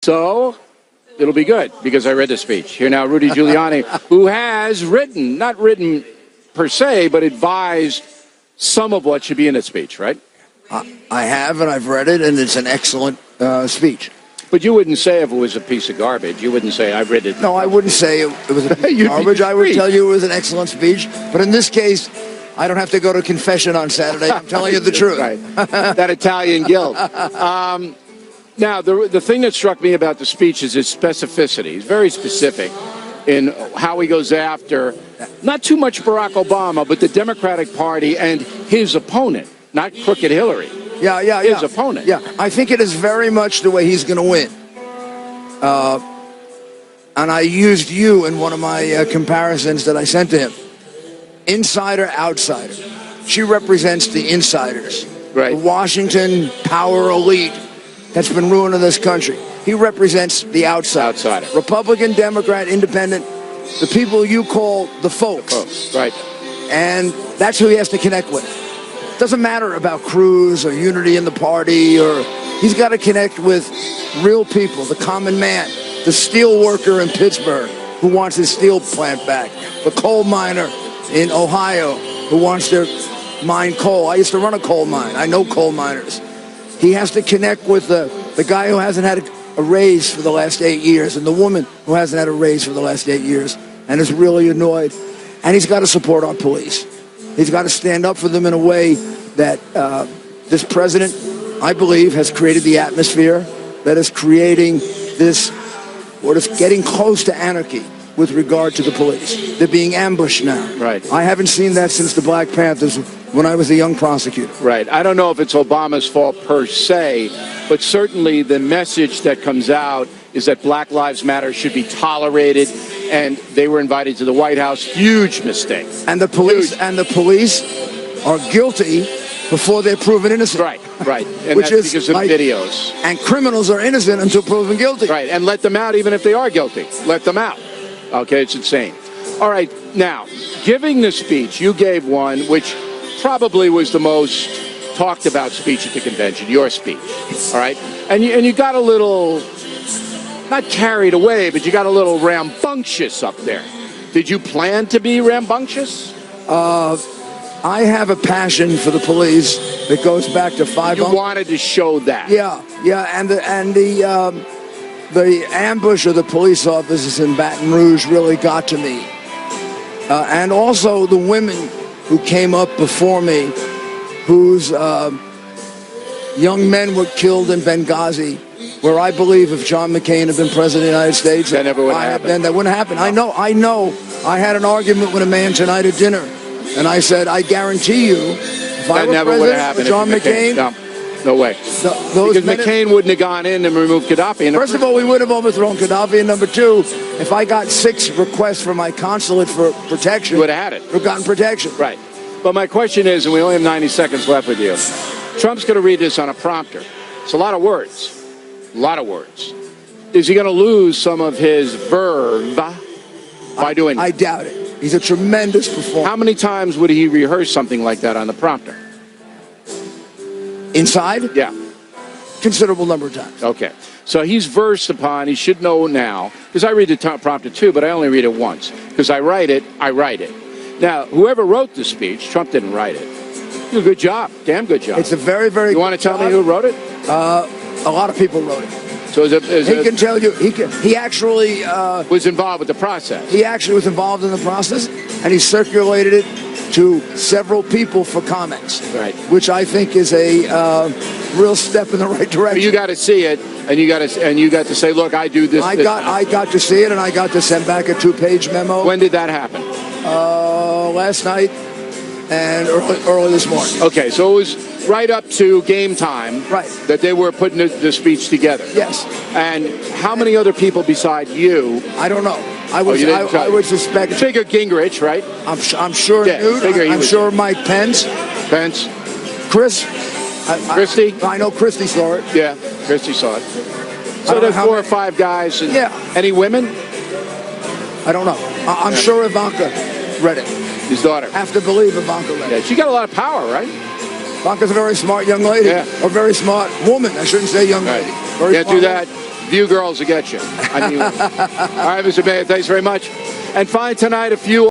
So it'll be good because I read the speech. Here now, Rudy Giuliani, who has written, not written per se, but advised some of what should be in the speech, right? I have, and I've read it, and it's an excellent speech. But you wouldn't say if it was a piece of garbage. You wouldn't say, I've read it. No, I wouldn't say it was a piece of garbage. I would tell you it was an excellent speech. But in this case, I don't have to go to confession on Saturday. I'm telling you the truth. Right. That Italian guilt. Now, the thing that struck me about the speech is its specificity. He's very specific in how he goes after, not too much Barack Obama, but the Democratic Party and his opponent, not crooked Hillary. His opponent. Yeah, I think it is very much the way he's going to win. And I used you in one of my comparisons that I sent to him. Insider, outsider. She represents the insiders. Right. The Washington power elite that's been ruining this country. He represents the outsider. Republican, Democrat, Independent, the people you call the folks. Right. And that's who he has to connect with. Doesn't matter about Cruz or unity in the party, or he's got to connect with real people, the common man, the steel worker in Pittsburgh who wants his steel plant back, the coal miner in Ohio who wants their mine coal. I used to run a coal mine. I know coal miners. He has to connect with the guy who hasn't had a raise for the last 8 years and the woman who hasn't had a raise for the last 8 years and is really annoyed. And he's got to support our police. He's got to stand up for them in a way that this president, I believe, has created the atmosphere that is creating this, or is getting close to anarchy with regard to the police. They're being ambushed now. Right. I haven't seen that since the Black Panthers when I was a young prosecutor. Right. I don't know if it's Obama's fault per se, but certainly the message that comes out is that Black Lives Matter should be tolerated, and they were invited to the White House. Huge mistake. And the police are guilty before they're proven innocent. Right. And which that's is because of videos. And criminals are innocent until proven guilty. Right. And let them out even if they are guilty. Let them out. Okay, it's insane. All right, now, giving the speech, you gave one which probably was the most talked about speech at the convention, your speech. All right? And you got a little, not carried away, but you got a little rambunctious up there. Did you plan to be rambunctious? I have a passion for the police that goes back to You wanted to show that. Yeah, and the ambush of the police officers in Baton Rouge really got to me. And also the women who came up before me, whose young men were killed in Benghazi, where I believe if John McCain had been president of the United States, that never would happen. Then that wouldn't happen. I know. I had an argument with a man tonight at dinner, and I said, I guarantee you, if I were president with John McCain, no way. Because McCain wouldn't have gone in and removed Gaddafi. First of all, we would have overthrown Gaddafi. And number two, if I got 6 requests from my consulate for protection, you would have had it. We've gotten protection. Right. But my question is, and we only have 90 seconds left with you, Trump's going to read this on a prompter. It's a lot of words. A lot of words. Is he going to lose some of his verve by doing that? I doubt it. He's a tremendous performer. How many times would he rehearse something like that on the prompter? Inside? Yeah. Considerable number of times. Okay. So he's versed upon, he should know now, because I read the prompter too, but I only read it once. Because I write it. Now, whoever wrote the speech, Trump didn't write it. He did a good job. Damn good job. It's a very, very You want to tell me who wrote it? A lot of people wrote it. So he can tell you, he actually was involved with the process. He actually was involved in the process, and he circulated it to several people for comments, right? Which I think is a real step in the right direction. But you got to see it, and you got to say, look, I do this. I got to see it, and I got to send back a 2-page memo. When did that happen? Last night and early this morning. Okay, so it was right up to game time. Right. That they were putting the speech together. Yes. And how many other people beside you? I don't know. I would suspect. Figure Gingrich, right? I'm sure Newt. I'm sure Mike Pence. Christie. I know Christie saw it. Yeah, Christie saw it. So there's 4 or 5 guys. And any women? I don't know. I'm sure Ivanka read it. His daughter. I have to believe Ivanka read it. Yeah, she got a lot of power, right? Ivanka's a very smart young lady. Yeah. Or very smart woman. I shouldn't say young lady. Can't do that. View girls will get you. I mean, all right, Mr. Mayor, thanks very much. And find tonight a few